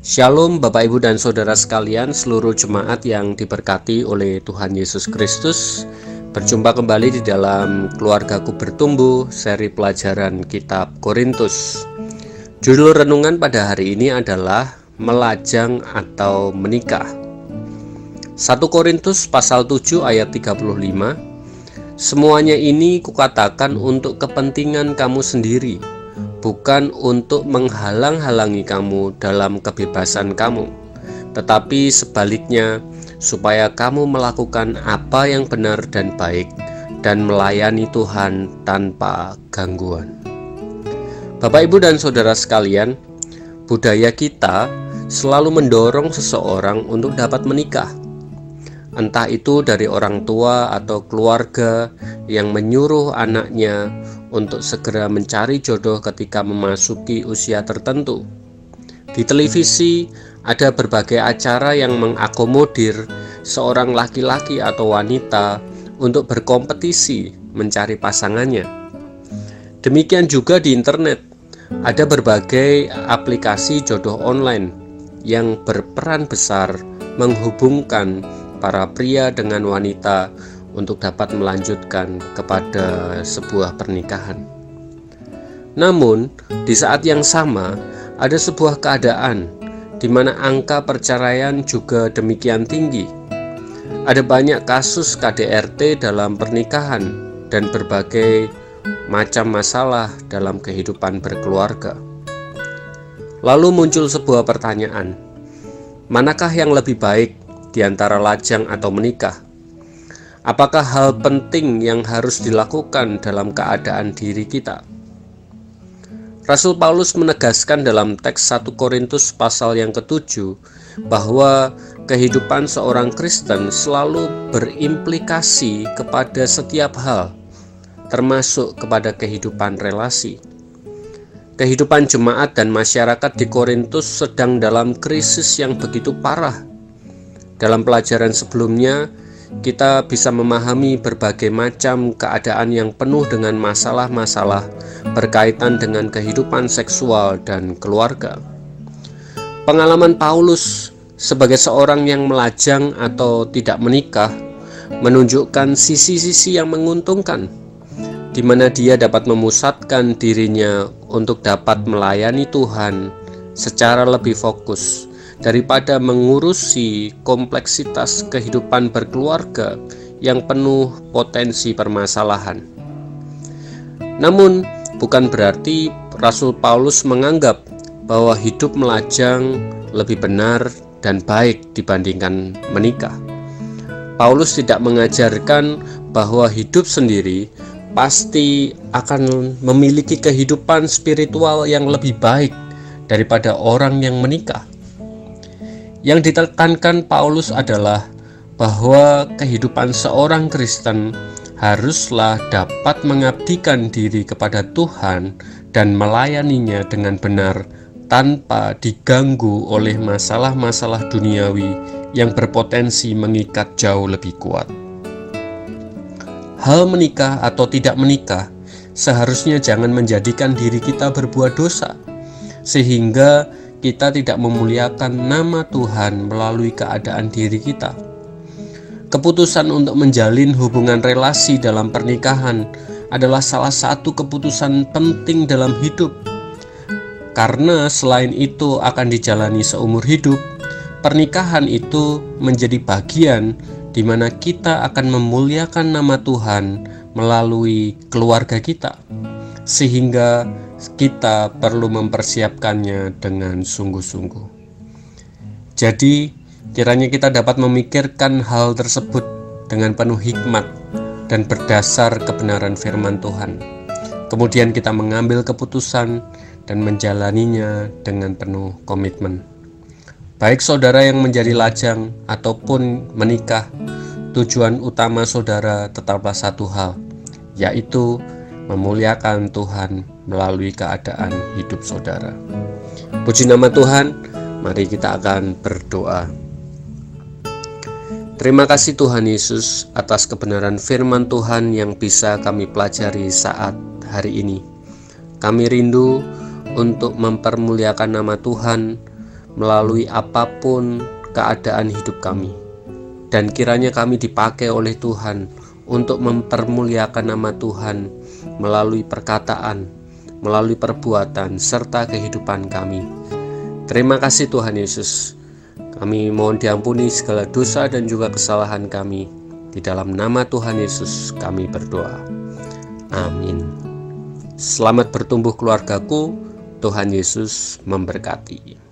Shalom Bapak Ibu dan Saudara sekalian, seluruh jemaat yang diberkati oleh Tuhan Yesus Kristus. Berjumpa kembali di dalam Keluargaku Bertumbuh, seri pelajaran kitab Korintus. Judul renungan pada hari ini adalah melajang atau menikah. 1 Korintus pasal 7 ayat 35. Semuanya ini kukatakan untuk kepentingan kamu sendiri, bukan untuk menghalang-halangi kamu dalam kebebasan kamu, tetapi sebaliknya, supaya kamu melakukan apa yang benar dan baik, dan melayani Tuhan tanpa gangguan. Bapak, Ibu, dan Saudara sekalian, budaya kita selalu mendorong seseorang untuk dapat menikah. Entah itu dari orang tua atau keluarga yang menyuruh anaknya untuk segera mencari jodoh ketika memasuki usia tertentu. Di televisi ada berbagai acara yang mengakomodir seorang laki-laki atau wanita untuk berkompetisi mencari pasangannya. Demikian juga di internet, ada berbagai aplikasi jodoh online yang berperan besar menghubungkan para pria dengan wanita untuk dapat melanjutkan kepada sebuah pernikahan. Namun, di saat yang sama, ada sebuah keadaan di mana angka perceraian juga demikian tinggi. Ada banyak kasus KDRT dalam pernikahan dan berbagai macam masalah dalam kehidupan berkeluarga. Lalu muncul sebuah pertanyaan, manakah yang lebih baik di antara lajang atau menikah? Apakah hal penting yang harus dilakukan dalam keadaan diri kita? Rasul Paulus menegaskan dalam teks 1 Korintus pasal yang ke-7 bahwa kehidupan seorang Kristen selalu berimplikasi kepada setiap hal, termasuk kepada kehidupan relasi. Kehidupan jemaat dan masyarakat di Korintus sedang dalam krisis yang begitu parah. Dalam pelajaran sebelumnya, kita bisa memahami berbagai macam keadaan yang penuh dengan masalah-masalah berkaitan dengan kehidupan seksual dan keluarga. Pengalaman Paulus sebagai seorang yang melajang atau tidak menikah menunjukkan sisi-sisi yang menguntungkan, di mana dia dapat memusatkan dirinya untuk dapat melayani Tuhan secara lebih fokus daripada mengurusi kompleksitas kehidupan berkeluarga yang penuh potensi permasalahan. Namun, bukan berarti Rasul Paulus menganggap bahwa hidup melajang lebih benar dan baik dibandingkan menikah. Paulus tidak mengajarkan bahwa hidup sendiri pasti akan memiliki kehidupan spiritual yang lebih baik daripada orang yang menikah. Yang ditekankan Paulus adalah bahwa kehidupan seorang Kristen haruslah dapat mengabdikan diri kepada Tuhan dan melayaninya dengan benar tanpa diganggu oleh masalah-masalah duniawi yang berpotensi mengikat jauh lebih kuat. Hal menikah atau tidak menikah seharusnya jangan menjadikan diri kita berbuat dosa, sehingga kita tidak memuliakan nama Tuhan melalui keadaan diri kita. Keputusan untuk menjalin hubungan relasi dalam pernikahan adalah salah satu keputusan penting dalam hidup. Karena selain itu akan dijalani seumur hidup, pernikahan itu menjadi bagian di mana kita akan memuliakan nama Tuhan melalui keluarga kita, sehingga kita perlu mempersiapkannya dengan sungguh-sungguh. Jadi, kiranya kita dapat memikirkan hal tersebut dengan penuh hikmat dan berdasar kebenaran firman Tuhan. Kemudian kita mengambil keputusan dan menjalaninya dengan penuh komitmen. Baik saudara yang menjadi lajang ataupun menikah, tujuan utama saudara tetaplah satu hal, yaitu memuliakan Tuhan melalui keadaan hidup saudara. Puji nama Tuhan, mari kita akan berdoa. Terima kasih Tuhan Yesus atas kebenaran firman Tuhan yang bisa kami pelajari saat hari ini. Kami rindu untuk mempermuliakan nama Tuhan, melalui apapun keadaan hidup kami. Dan kiranya kami dipakai oleh Tuhan untuk mempermuliakan nama Tuhan melalui perkataan, melalui perbuatan, serta kehidupan kami. Terima kasih Tuhan Yesus. Kami mohon diampuni segala dosa dan juga kesalahan kami. Di dalam nama Tuhan Yesus kami berdoa. Amin. Selamat bertumbuh keluargaku. Tuhan Yesus memberkati.